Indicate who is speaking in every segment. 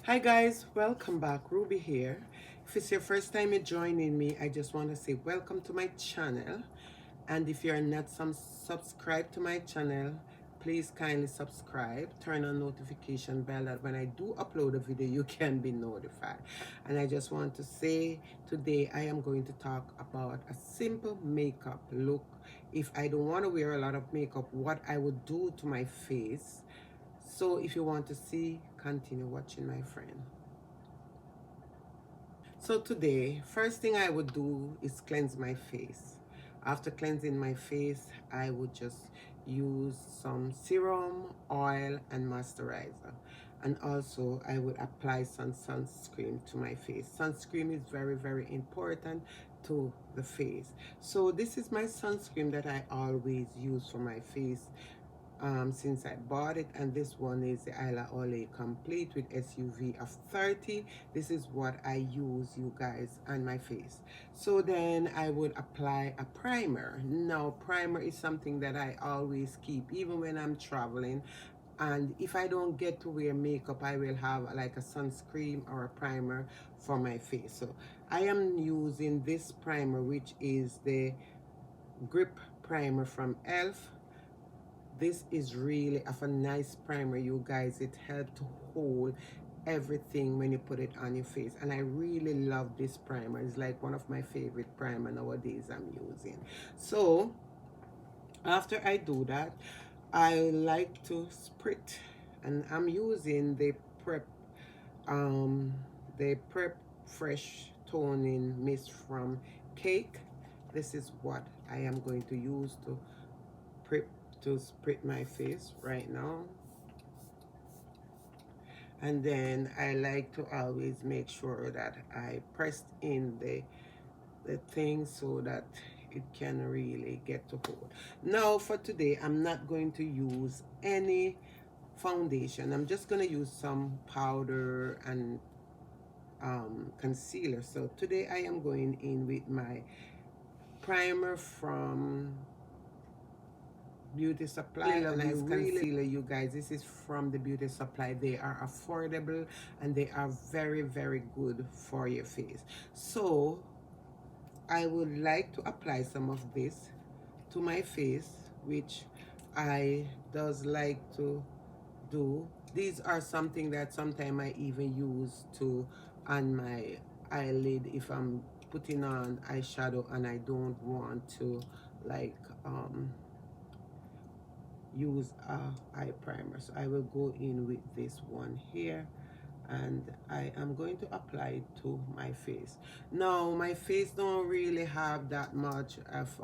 Speaker 1: Hi guys, welcome back. Ruby here. If it's your first time you're joining me, I just want to say welcome to my channel. And if you're not subscribed to my channel, please kindly subscribe, turn on notification bell that when I do upload a video, you can be notified. And I just want to say today I am going to talk about a simple makeup look. If I don't want to wear a lot of makeup, what I would do to my face. So if you want to see, continue watching, my friend. So today, first thing I would do is cleanse my face. After cleansing my face, I would just use some serum, oil, and moisturizer. And also, I would apply some sunscreen to my face. Sunscreen is very, very important to the face. So this is my sunscreen that I always use for my face since I bought it, and this one is the Isla Olay Complete with SUV of 30. This is what I use, you guys, on my face. So then I would apply a primer. Now primer is something that I always keep even when I'm traveling, and if I don't get to wear makeup, I will have like a sunscreen or a primer for my face. So I am using this primer, which is the Grip Primer from ELF. This is really of a nice primer, you guys. It helps to hold everything when you put it on your face, and I really love this primer. It's like one of my favorite primer nowadays I'm using. So after I do that, I like to sprit, and I'm using um the Prep Fresh Toning Mist from Cake. This is what I am going to use to prep to sprit my face right now. And then I like to always make sure that I pressed in the thing so that it can really get to hold. Now for today, I'm not going to use any foundation. I'm just going to use some powder and concealer. So today I am going in with my primer from Beauty Supply, and I really concealer, you guys. This is from the Beauty Supply. They are affordable and they are very, very good for your face. So I would like to apply some of this to my face, which I does like to do. These are something that sometimes I even use to on my eyelid if I'm putting on eyeshadow and I don't want to like use a eye primer. So I will go in with this one here, and I am going to apply it to my face. Now my face don't really have that much of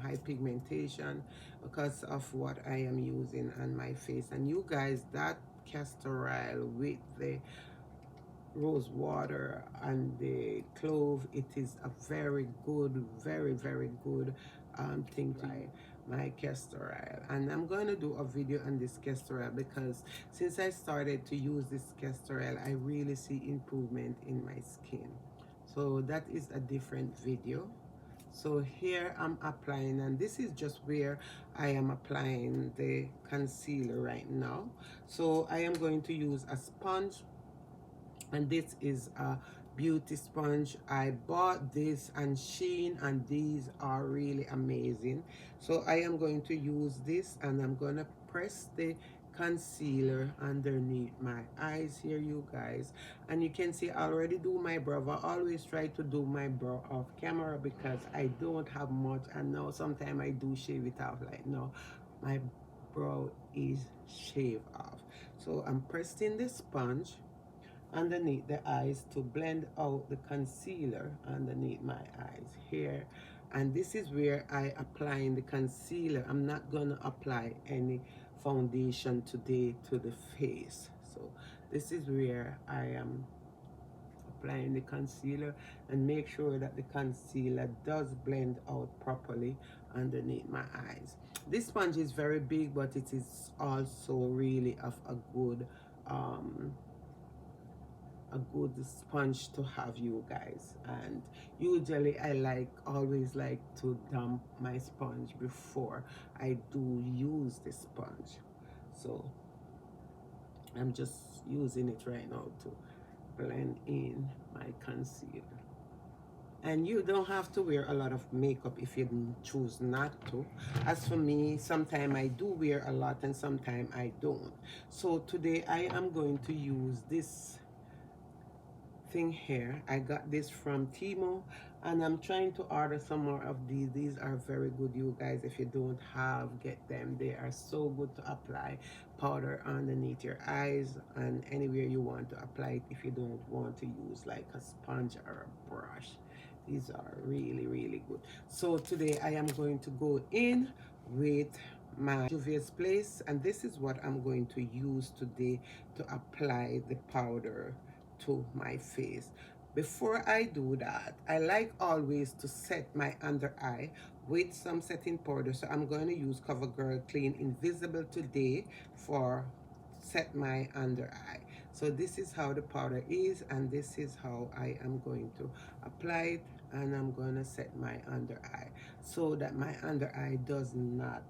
Speaker 1: high pigmentation because of what I am using on my face. And you guys, that castor oil with the rose water and the clove, it is a very good, very, very good thing to use. My castor oil, and I'm going to do a video on this castor oil because since I started to use this castor oil, I really see improvement in my skin. So that is a different video. So here I'm applying, and this is just where I am applying the concealer right now. So I am going to use a sponge, and this is a beauty sponge. I bought this on Shein, and these are really amazing. So I am going to use this, and I'm gonna press the concealer underneath my eyes here, you guys. And you can see I already do my brow. I always try to do my brow off camera because I don't have much, and now sometimes I do shave it off. Like now my brow is shaved off. So I'm pressing the sponge underneath the eyes to blend out the concealer underneath my eyes here. And this is where I applying the concealer. I'm not gonna apply any foundation today to the face. So this is where I am applying the concealer, and make sure that the concealer does blend out properly underneath my eyes. This sponge is very big, but it is also really of a good sponge to have, you guys. And usually I always like to dump my sponge before I do use the sponge. So I'm just using it right now to blend in my concealer. And you don't have to wear a lot of makeup if you choose not to. As for me, sometimes I do wear a lot and sometimes I don't. So today I am going to use this thing here. I got this from Timo, and I'm trying to order some more of these. These are very good, you guys. If you don't have, get them. They are so good to apply powder underneath your eyes and anywhere you want to apply it if you don't want to use like a sponge or a brush. These are really, really good. So today I am going to go in with my Juvia's Place, and this is what I'm going to use today to apply the powder to my face. Before I do that, I like always to set my under eye with some setting powder. So I'm going to use CoverGirl Clean Invisible today for set my under eye. So this is how the powder is, and this is how I am going to apply it, and I'm going to set my under eye so that my under eye does not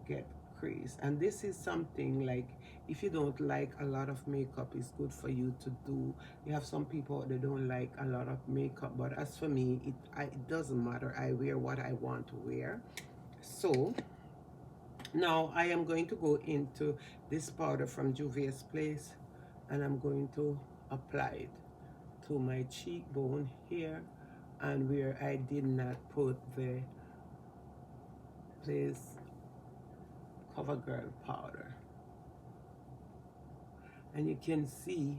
Speaker 1: get crease. And this is something like, if you don't like a lot of makeup, it's good for you to do. You have some people that don't like a lot of makeup, but as for me, it doesn't matter. I wear what I want to wear. So now I am going to go into this powder from Juvia's Place, and I'm going to apply it to my cheekbone here and where I did not put the Place CoverGirl powder. And you can see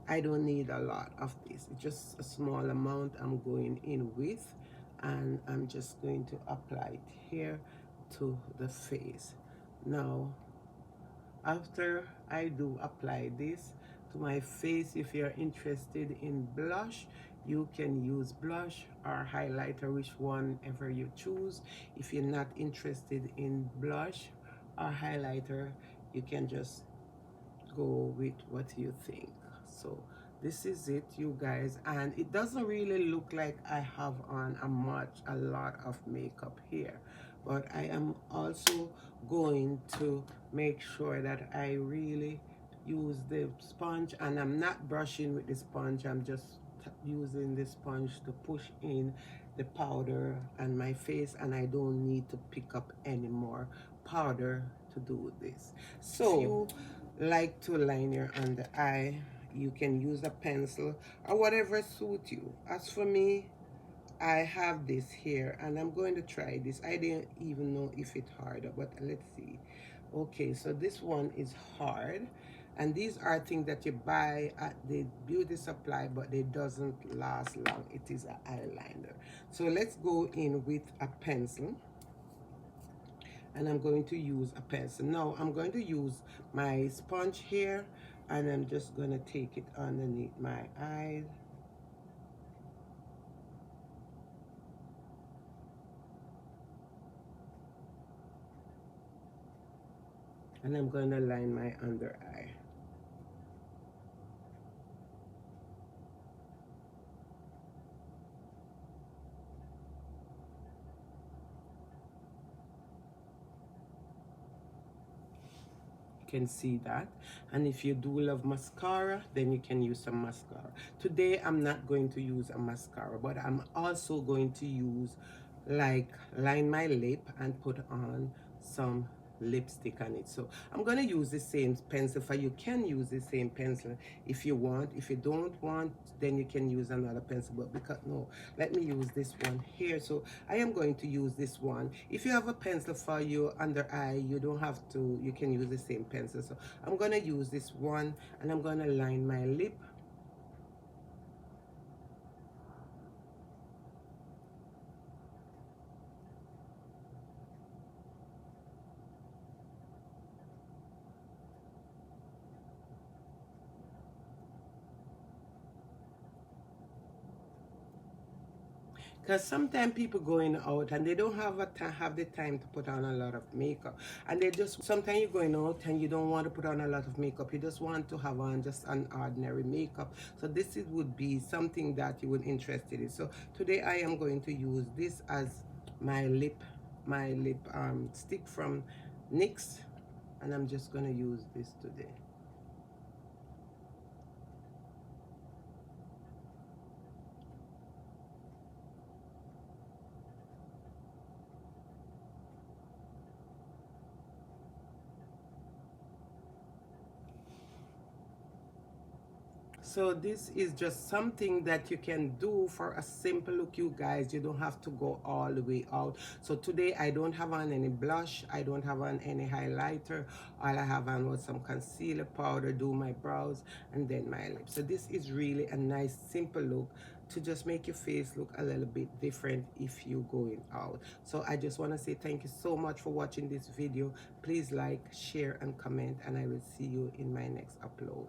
Speaker 1: I don't need a lot of this. It's just a small amount I'm going in with, and I'm just going to apply it here to the face. Now, after I do apply this to my face, if you're interested in blush, you can use blush or highlighter, which one ever you choose. If you're not interested in blush or highlighter, you can just go with what you think. So this is it, you guys, and it doesn't really look like I have on a lot of makeup here, but I am also going to make sure that I really use the sponge, and I'm not brushing with the sponge. I'm just using the sponge to push in the powder on my face, and I don't need to pick up any more powder to do this. So if you like to line your under eye, you can use a pencil or whatever suits you. As for me, I have this here, and I'm going to try this. I didn't even know if it's hard, but let's see. Okay, so this one is hard, and these are things that you buy at the beauty supply, but they doesn't last long. It is an eyeliner. So let's go in with a pencil, and I'm going to use a pencil. Now I'm going to use my sponge here, and I'm just going to take it underneath my eyes. And I'm going to line my under eye. Can see that. And if you do love mascara, then you can use some mascara. Today I'm not going to use a mascara, but I'm also going to use, like, line my lip and put on some lipstick on it. So I'm going to use the same pencil. For you can use the same pencil if you want. If you don't want, then you can use another pencil, but because no, let me use this one here. So I am going to use this one. If you have a pencil for your under eye, you don't have to, you can use the same pencil. So I'm going to use this one, and I'm going to line my lip. Because sometimes people going out and they don't have the time to put on a lot of makeup, and they just, sometimes you're going out and you don't want to put on a lot of makeup, you just want to have on just an ordinary makeup. So this would be something that you would interested in. So today I am going to use this as my lip stick from NYX, and I'm just going to use this today. So this is just something that you can do for a simple look, you guys. You don't have to go all the way out. So today I don't have on any blush, I don't have on any highlighter. All I have on was some concealer powder, do my brows, and then my lips. So this is really a nice simple look to just make your face look a little bit different if you're going out. So I just want to say thank you so much for watching this video. Please like, share, and comment, and I will see you in my next upload.